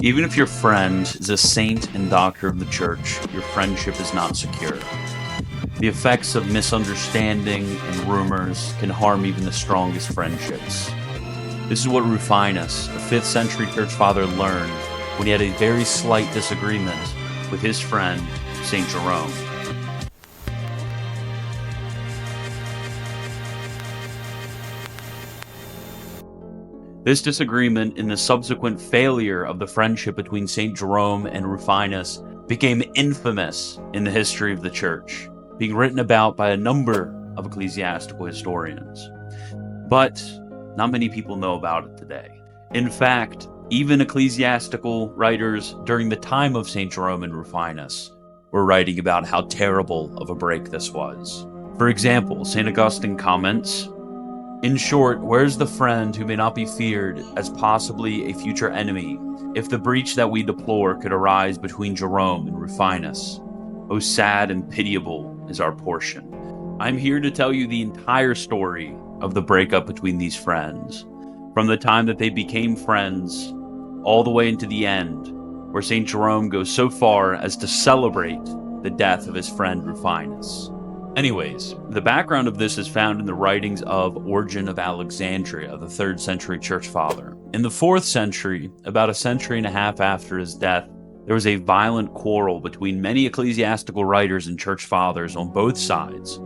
Even if your friend is a saint and doctor of the church, your friendship is not secure. The effects of misunderstanding and rumors can harm even the strongest friendships. This is what Rufinus, a 5th century church father, learned when he had a very slight disagreement with his friend, St. Jerome. This disagreement and the subsequent failure of the friendship between St. Jerome and Rufinus became infamous in the history of the church, being written about by a number of ecclesiastical historians. But not many people know about it today. In fact, even ecclesiastical writers during the time of St. Jerome and Rufinus were writing about how terrible of a break this was. For example, St. Augustine comments, "In short, where's the friend who may not be feared as possibly a future enemy, if the breach that we deplore could arise between Jerome and Rufinus? Oh, sad and pitiable is our portion." I'm here to tell you the entire story of the breakup between these friends, from the time that they became friends all the way into the end, where St. Jerome goes so far as to celebrate the death of his friend Rufinus. Anyways, the background of this is found in the writings of Origen of Alexandria, the 3rd century church father. In the 4th century, about a century and a half after his death, there was a violent quarrel between many ecclesiastical writers and church fathers on both sides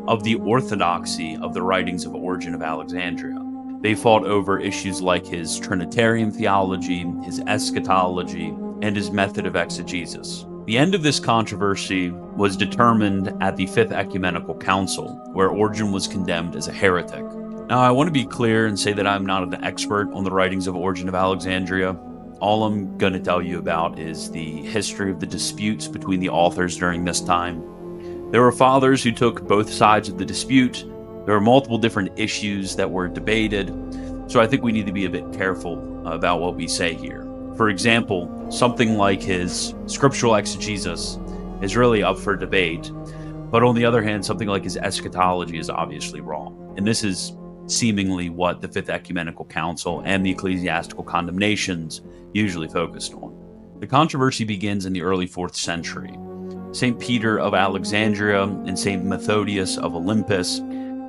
of the orthodoxy of the writings of Origen of Alexandria. They fought over issues like his Trinitarian theology, his eschatology, and his method of exegesis. The end of this controversy was determined at the 5th Ecumenical Council, where Origen was condemned as a heretic. Now, I want to be clear and say that I'm not an expert on the writings of Origen of Alexandria. All I'm going to tell you about is the history of the disputes between the authors during this time. There were fathers who took both sides of the dispute. There were multiple different issues that were debated, so I think we need to be a bit careful about what we say here. For example, something like his scriptural exegesis is really up for debate, but on the other hand, something like his eschatology is obviously wrong. And this is seemingly what the 5th Ecumenical Council and the ecclesiastical condemnations usually focused on. The controversy begins in the early 4th century. St. Peter of Alexandria and St. Methodius of Olympus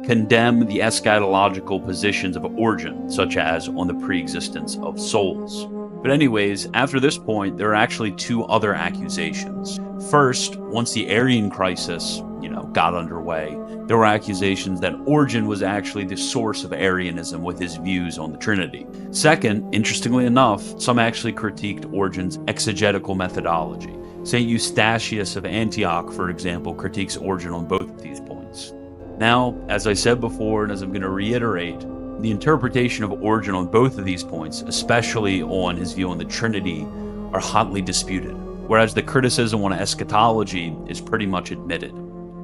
condemn the eschatological positions of Origen, such as on the pre-existence of souls. But anyways, after this point, there are actually 2 other accusations. First, once the Arian crisis, got underway, there were accusations that Origen was actually the source of Arianism with his views on the Trinity. Second, interestingly enough, some actually critiqued Origen's exegetical methodology. St. Eustathius of Antioch, for example, critiques Origen on both of these points. Now, as I said before, and as I'm going to reiterate, the interpretation of Origen on both of these points, especially on his view on the Trinity, are hotly disputed, whereas the criticism on eschatology is pretty much admitted.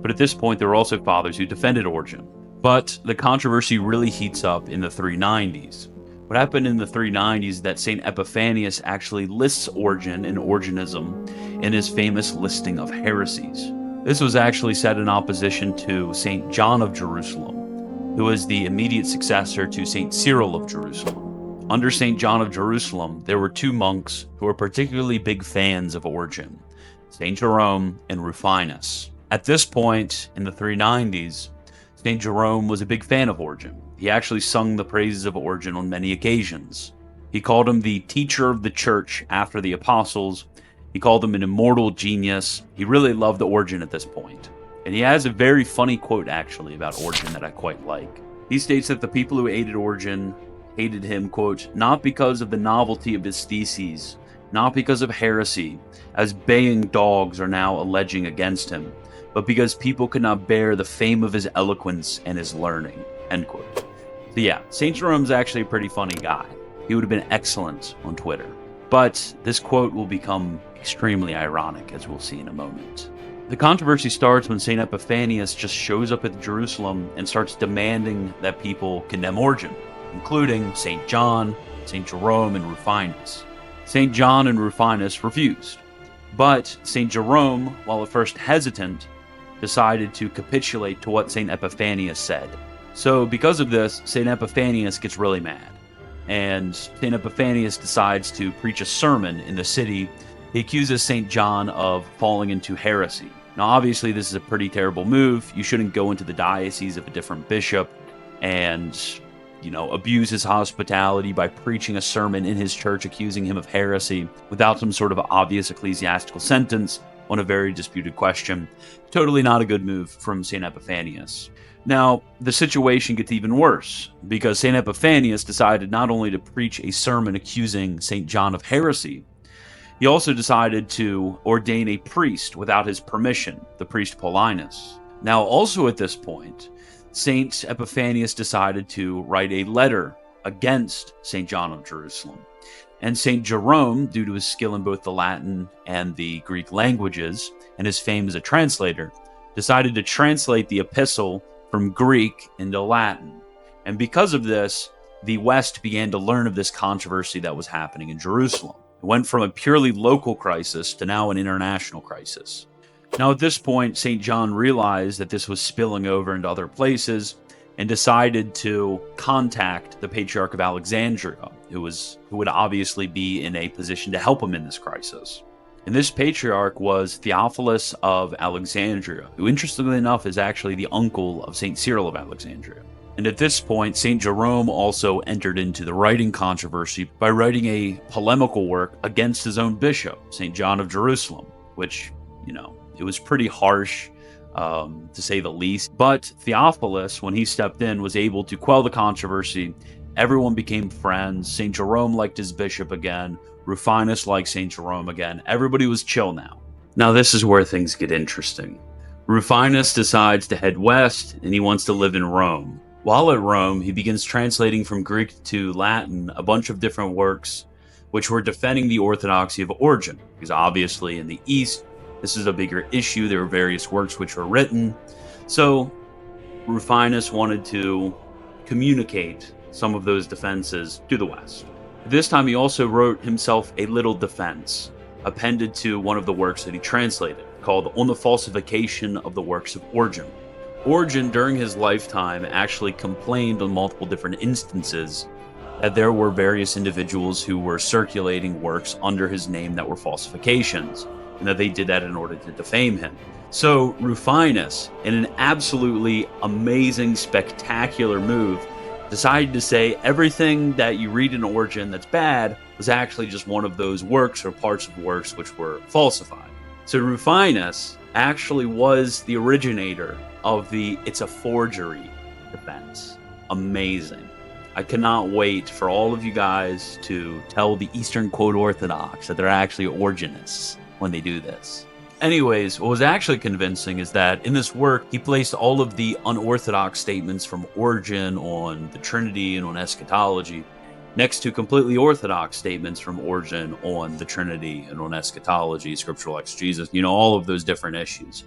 But at this point, there were also fathers who defended Origen. But the controversy really heats up in the 390s. What happened in the 390s is that St. Epiphanius actually lists Origen and Origenism in his famous listing of heresies. This was actually set in opposition to St. John of Jerusalem, who was the immediate successor to St. Cyril of Jerusalem. Under St. John of Jerusalem, there were 2 monks who were particularly big fans of Origen, St. Jerome and Rufinus. At this point, in the 390s, St. Jerome was a big fan of Origen. He actually sung the praises of Origen on many occasions. He called him the teacher of the church after the apostles. He called him an immortal genius. He really loved Origen at this point. And he has a very funny quote, actually, about Origen that I quite like. He states that the people who hated Origen hated him, quote, not because of the novelty of his theses, not because of heresy, as baying dogs are now alleging against him, but because people could not bear the fame of his eloquence and his learning, end quote. So yeah, St. Jerome's actually a pretty funny guy. He would have been excellent on Twitter. But this quote will become extremely ironic, as we'll see in a moment. The controversy starts when St. Epiphanius just shows up at Jerusalem and starts demanding that people condemn Origen, including St. John, St. Jerome, and Rufinus. St. John and Rufinus refused. But St. Jerome, while at first hesitant, decided to capitulate to what St. Epiphanius said. So because of this, St. Epiphanius gets really mad. and St. Epiphanius decides to preach a sermon in the city. He accuses St. John of falling into heresy. Now, obviously, this is a pretty terrible move. You shouldn't go into the diocese of a different bishop and, abuse his hospitality by preaching a sermon in his church accusing him of heresy without some sort of obvious ecclesiastical sentence on a very disputed question. Totally not a good move from St. Epiphanius. Now, the situation gets even worse, because St. Epiphanius decided not only to preach a sermon accusing St. John of heresy, he also decided to ordain a priest without his permission, the priest Paulinus. Now, also at this point, St. Epiphanius decided to write a letter against St. John of Jerusalem. And St. Jerome, due to his skill in both the Latin and the Greek languages, and his fame as a translator, decided to translate the epistle from Greek into Latin. And because of this, the West began to learn of this controversy that was happening in Jerusalem. It went from a purely local crisis to now an international crisis. Now, at this point, St. John realized that this was spilling over into other places and decided to contact the Patriarch of Alexandria, who would obviously be in a position to help him in this crisis. And this patriarch was Theophilus of Alexandria, who, interestingly enough, is actually the uncle of St. Cyril of Alexandria. And at this point, St. Jerome also entered into the writing controversy by writing a polemical work against his own bishop, St. John of Jerusalem, which, it was pretty harsh, to say the least. But Theophilus, when he stepped in, was able to quell the controversy. Everyone became friends. St. Jerome liked his bishop again. Rufinus liked St. Jerome again. Everybody was chill now. Now, this is where things get interesting. Rufinus decides to head west, and he wants to live in Rome. While at Rome, he begins translating from Greek to Latin a bunch of different works which were defending the orthodoxy of Origen, because obviously in the East, this is a bigger issue. There were various works which were written. So Rufinus wanted to communicate some of those defenses to the West. This time he also wrote himself a little defense, appended to one of the works that he translated, called On the Falsification of the Works of Origen. Origen, during his lifetime, actually complained on multiple different instances that there were various individuals who were circulating works under his name that were falsifications, and that they did that in order to defame him. So Rufinus, in an absolutely amazing, spectacular move, decided to say everything that you read in Origen that's bad was actually just one of those works or parts of works which were falsified. So Rufinus actually was the originator of the "it's a forgery" defense. Amazing. I cannot wait for all of you guys to tell the Eastern Quote Orthodox that they're actually Origenists when they do this. Anyways, what was actually convincing is that in this work, he placed all of the unorthodox statements from Origen on the Trinity and on eschatology next to completely orthodox statements from Origen on the Trinity and on eschatology, scriptural exegesis, all of those different issues.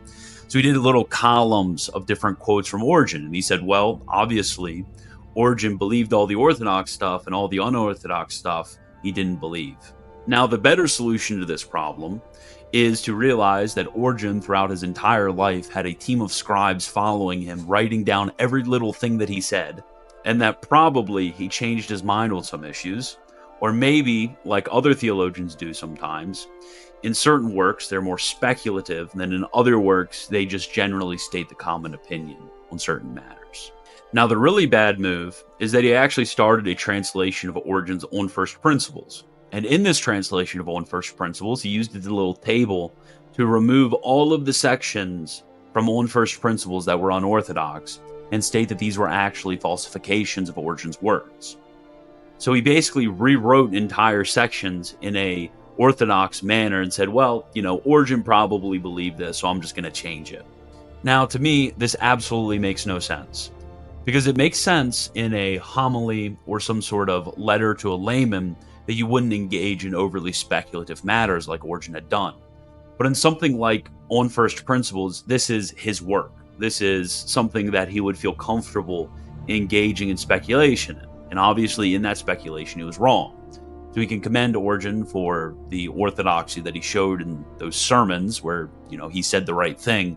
So he did little columns of different quotes from Origen, and he said, well, obviously, Origen believed all the orthodox stuff, and all the unorthodox stuff he didn't believe. Now, the better solution to this problem is to realize that Origen, throughout his entire life, had a team of scribes following him, writing down every little thing that he said, and that probably he changed his mind on some issues, or maybe, like other theologians do sometimes, in certain works they're more speculative, and then in other works they just generally state the common opinion on certain matters. Now, the really bad move is that he actually started a translation of Origen's On First Principles. And in this translation of On First Principles, he used the little table to remove all of the sections from On First Principles that were unorthodox and state that these were actually falsifications of Origen's words. So he basically rewrote entire sections in a orthodox manner and said, well, Origen probably believed this, so I'm just going to change it. Now, to me, this absolutely makes no sense, because it makes sense in a homily or some sort of letter to a layman that you wouldn't engage in overly speculative matters like Origen had done. But in something like On First Principles, this is his work. This is something that he would feel comfortable engaging in speculation in. And obviously in that speculation, he was wrong. So we can commend Origen for the orthodoxy that he showed in those sermons where, he said the right thing.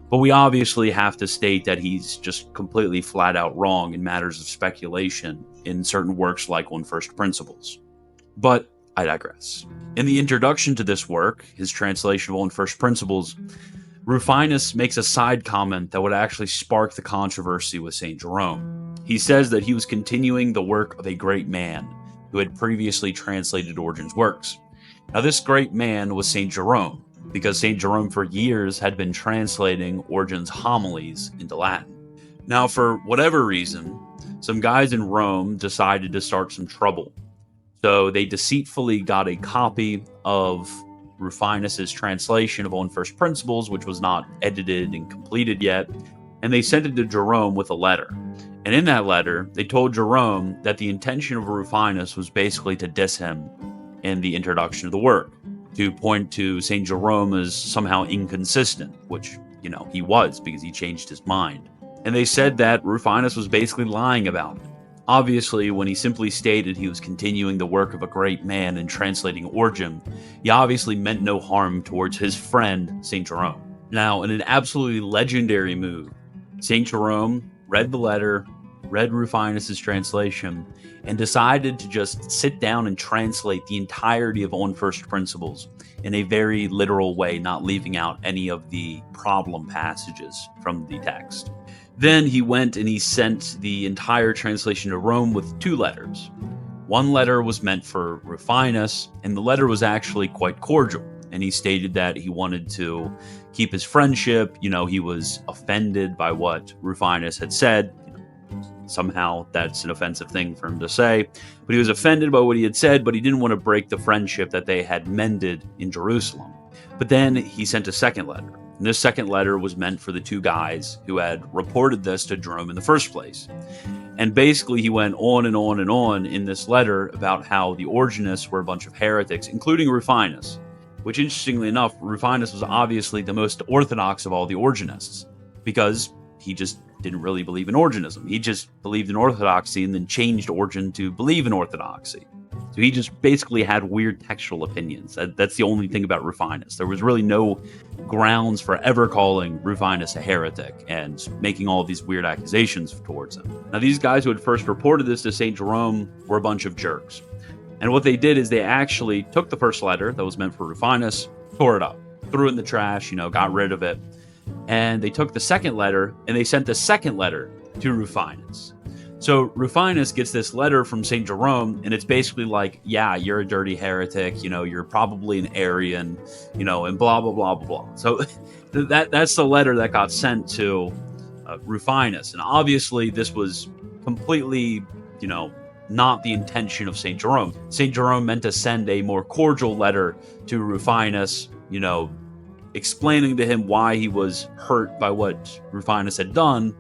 But we obviously have to state that he's just completely flat out wrong in matters of speculation in certain works like On First Principles. But I digress. In the introduction to this work, his translation of On First Principles, Rufinus makes a side comment that would actually spark the controversy with St. Jerome. He says that he was continuing the work of a great man who had previously translated Origen's works. Now, this great man was St. Jerome, because St. Jerome for years had been translating Origen's homilies into Latin. Now, for whatever reason, some guys in Rome decided to start some trouble. So they deceitfully got a copy of Rufinus's translation of On First Principles, which was not edited and completed yet, and they sent it to Jerome with a letter. And in that letter, they told Jerome that the intention of Rufinus was basically to diss him in the introduction of the work, to point to St. Jerome as somehow inconsistent, which, he was, because he changed his mind. And they said that Rufinus was basically lying about it. Obviously, when he simply stated he was continuing the work of a great man in translating Origen, he obviously meant no harm towards his friend, St. Jerome. Now, in an absolutely legendary move, St. Jerome read the letter, read Rufinus's translation, and decided to just sit down and translate the entirety of On First Principles in a very literal way, not leaving out any of the problem passages from the text. Then he went and he sent the entire translation to Rome with 2 letters. One letter was meant for Rufinus, and the letter was actually quite cordial. And he stated that he wanted to keep his friendship. He was offended by what Rufinus had said. Somehow that's an offensive thing for him to say. But he was offended by what he had said, but he didn't want to break the friendship that they had mended in Jerusalem. But then he sent a second letter. And this second letter was meant for the 2 guys who had reported this to Jerome in the first place. And basically he went on and on and on in this letter about how the Origenists were a bunch of heretics, including Rufinus, which interestingly enough, Rufinus was obviously the most orthodox of all the Origenists, because he just didn't really believe in Origenism. He just believed in orthodoxy and then changed Origen to believe in orthodoxy. So he just basically had weird textual opinions. That's the only thing about Rufinus. There was really no grounds for ever calling Rufinus a heretic and making all of these weird accusations towards him. Now, these guys who had first reported this to St. Jerome were a bunch of jerks. And what they did is they actually took the first letter that was meant for Rufinus, tore it up, threw it in the trash, got rid of it. And they took the second letter and they sent the second letter to Rufinus. So Rufinus gets this letter from St. Jerome, and it's basically like, yeah, you're a dirty heretic, you're probably an Arian, and blah, blah, blah, blah, blah. So that's the letter that got sent to Rufinus. And obviously this was completely, not the intention of St. Jerome. St. Jerome meant to send a more cordial letter to Rufinus, explaining to him why he was hurt by what Rufinus had done,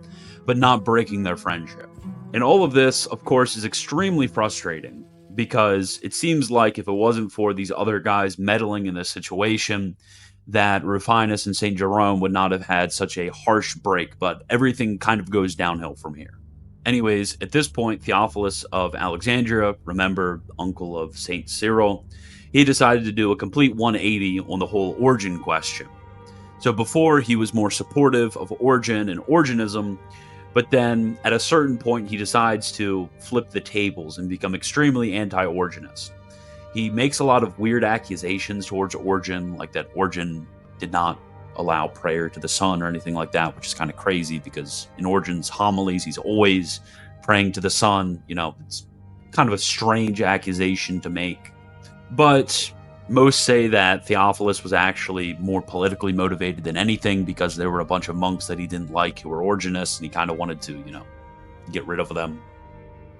but not breaking their friendship. And all of this, of course, is extremely frustrating, because it seems like if it wasn't for these other guys meddling in this situation, that Rufinus and St. Jerome would not have had such a harsh break, but everything kind of goes downhill from here. Anyways, at this point, Theophilus of Alexandria, remember, uncle of St. Cyril, he decided to do a complete 180 on the whole Origen question. So before, he was more supportive of Origen and Origenism, but then at a certain point, he decides to flip the tables and become extremely anti-Origenist. He makes a lot of weird accusations towards Origen, like that Origen did not allow prayer to the sun or anything like that, which is kind of crazy because in Origen's homilies, he's always praying to the sun. It's kind of a strange accusation to make. But most say that Theophilus was actually more politically motivated than anything, because there were a bunch of monks that he didn't like who were Origenists, and he kind of wanted to, get rid of them,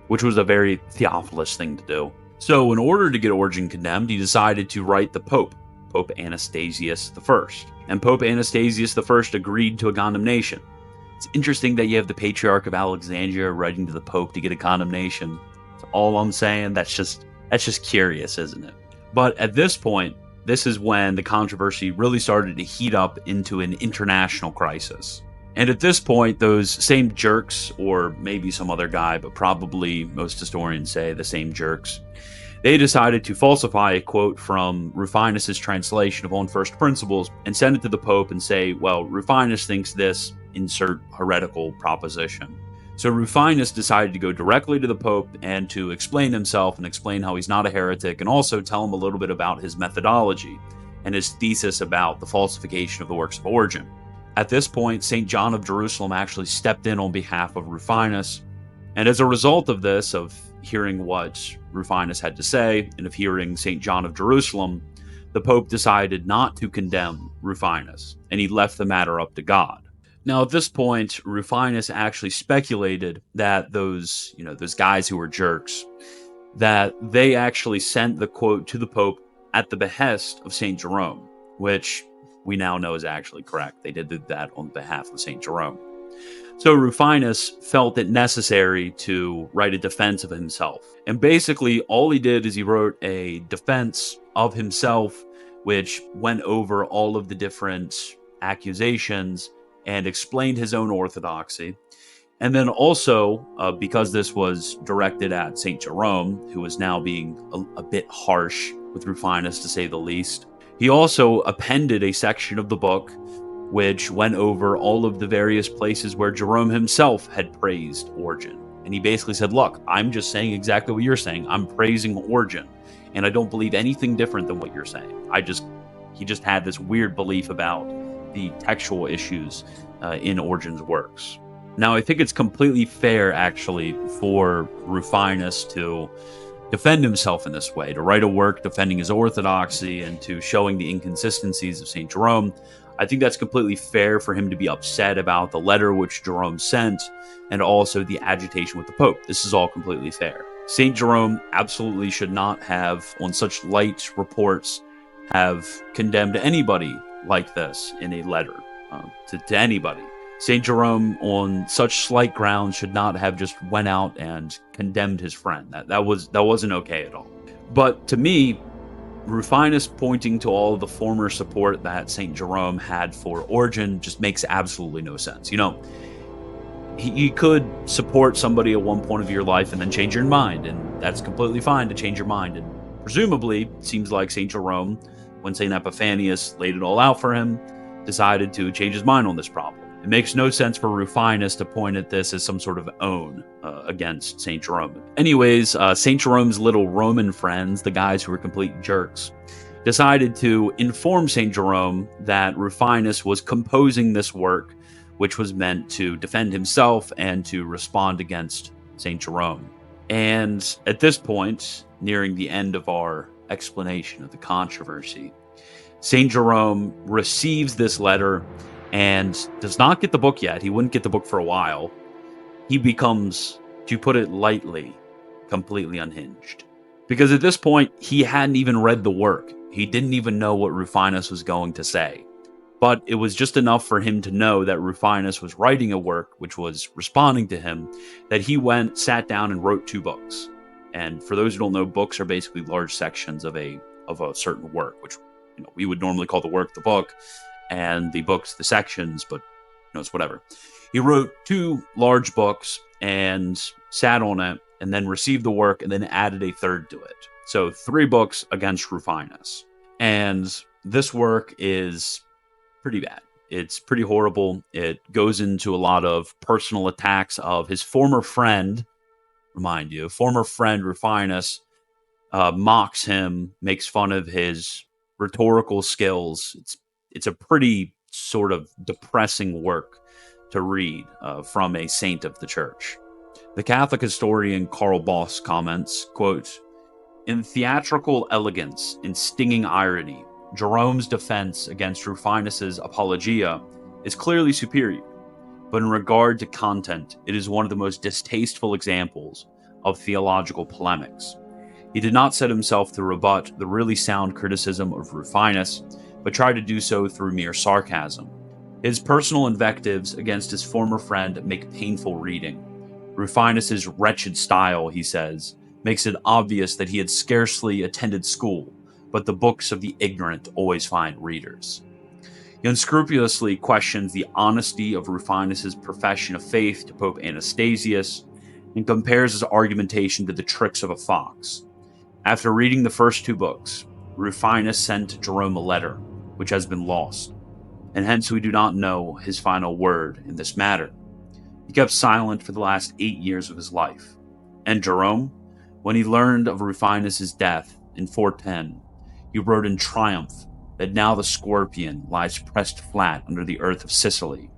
which was a very Theophilus thing to do. So in order to get Origen condemned, he decided to write the Pope, Pope Anastasius I. And Pope Anastasius I agreed to a condemnation. It's interesting that you have the Patriarch of Alexandria writing to the Pope to get a condemnation. That's all I'm saying. That's just curious, isn't it? But at this point, this is when the controversy really started to heat up into an international crisis. And at this point, those same jerks, or maybe some other guy, but probably most historians say the same jerks, They decided to falsify a quote from Rufinus' translation of On First Principles and send it to the Pope and say, well, Rufinus thinks this, insert heretical proposition. So Rufinus decided to go directly to the Pope and to explain himself and explain how he's not a heretic, and also tell him a little bit about his methodology and his thesis about the falsification of the works of Origen. At this point, St. John of Jerusalem actually stepped in on behalf of Rufinus, and as a result of this, of hearing what Rufinus had to say, and of hearing St. John of Jerusalem, the Pope decided not to condemn Rufinus, and he left the matter up to God. Now, at this point, Rufinus actually speculated that those guys who were jerks, that they actually sent the quote to the Pope at the behest of St. Jerome, which we now know is actually correct. They did that on behalf of St. Jerome. So Rufinus felt it necessary to write a defense of himself. And basically, all he did is he wrote a defense of himself, which went over all of the different accusations and explained his own orthodoxy. And then also, because this was directed at St. Jerome, who was now being a bit harsh with Rufinus, to say the least, he also appended a section of the book which went over all of the various places where Jerome himself had praised Origen. And he basically said, look, I'm just saying exactly what you're saying. I'm praising Origen, and I don't believe anything different than what you're saying. He just had this weird belief about the textual issues in Origen's works. Now, I think it's completely fair, actually, for Rufinus to defend himself in this way, to write a work defending his orthodoxy and to showing the inconsistencies of St. Jerome. I think that's completely fair for him to be upset about the letter which Jerome sent and also the agitation with the Pope. This is all completely fair. St. Jerome absolutely should not have, on such light reports, have condemned anybody like this in a letter to anybody. St. Jerome, on such slight grounds, should not have just went out and condemned his friend. That wasn't okay at all. But to me, Rufinus pointing to all of the former support that St. Jerome had for Origen just makes absolutely no sense. He could support somebody at one point of your life and then change your mind, and that's completely fine to change your mind. And presumably, it seems like St. Jerome, when St. Epiphanius laid it all out for him, decided to change his mind on this problem. It makes no sense for Rufinus to point at this as some sort of own against St. Jerome. Anyways, St. Jerome's little Roman friends, the guys who were complete jerks, decided to inform St. Jerome that Rufinus was composing this work, which was meant to defend himself and to respond against St. Jerome. And at this point, nearing the end of our explanation of the controversy, St. Jerome receives this letter and does not get the book yet. He wouldn't get the book for a while. He becomes, to put it lightly, completely unhinged. Because at this point, he hadn't even read the work. He didn't even know what Rufinus was going to say. But it was just enough for him to know that Rufinus was writing a work which was responding to him, that he went, sat down, and wrote 2 books. And for those who don't know, books are basically large sections of a certain work, which we would normally call the work the book, and the books the sections, but it's whatever. He wrote 2 large books and sat on it, and then received the work and then added a 3rd to it. So 3 books against Rufinus. And this work is pretty bad. It's pretty horrible. It goes into a lot of personal attacks of his former friend, former friend Rufinus, mocks him, makes fun of his rhetorical skills. It's a pretty sort of depressing work to read from a saint of the church. The Catholic historian Karl Boss comments, quote, "In theatrical elegance and stinging irony, Jerome's defense against Rufinus's apologia is clearly superior, but in regard to content, it is one of the most distasteful examples of theological polemics. He did not set himself to rebut the really sound criticism of Rufinus, but tried to do so through mere sarcasm. His personal invectives against his former friend make painful reading. Rufinus's wretched style, he says, makes it obvious that he had scarcely attended school, but the books of the ignorant always find readers. He unscrupulously questions the honesty of Rufinus's profession of faith to Pope Anastasius, and compares his argumentation to the tricks of a fox. After reading the first two books, Rufinus sent Jerome a letter, which has been lost, and hence we do not know his final word in this matter. He kept silent for the last 8 years of his life, and Jerome, when he learned of Rufinus' death in 410, he wrote in triumph that now the scorpion lies pressed flat under the earth of Sicily.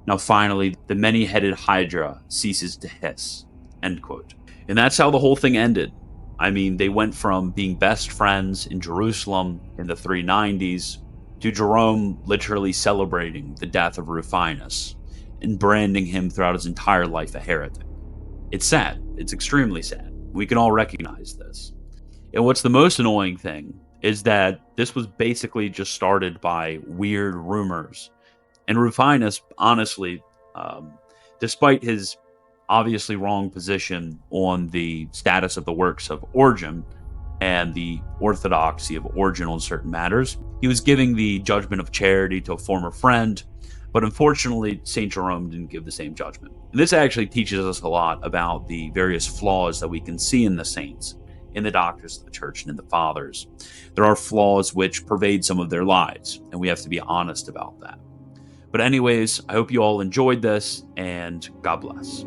Now finally, the many-headed Hydra ceases to hiss. End quote. And that's how the whole thing ended. I mean, they went from being best friends in Jerusalem in the 390s to Jerome literally celebrating the death of Rufinus and branding him throughout his entire life a heretic. It's sad. It's extremely sad. We can all recognize this. And what's the most annoying thing is that this was basically just started by weird rumors. And Rufinus, honestly, despite his obviously wrong position on the status of the works of Origen and the orthodoxy of Origen on certain matters, he was giving the judgment of charity to a former friend, but unfortunately, St. Jerome didn't give the same judgment. And this actually teaches us a lot about the various flaws that we can see in the saints, in the doctors of the church, and in the fathers. There are flaws which pervade some of their lives, and we have to be honest about that. But anyways, I hope you all enjoyed this, and God bless.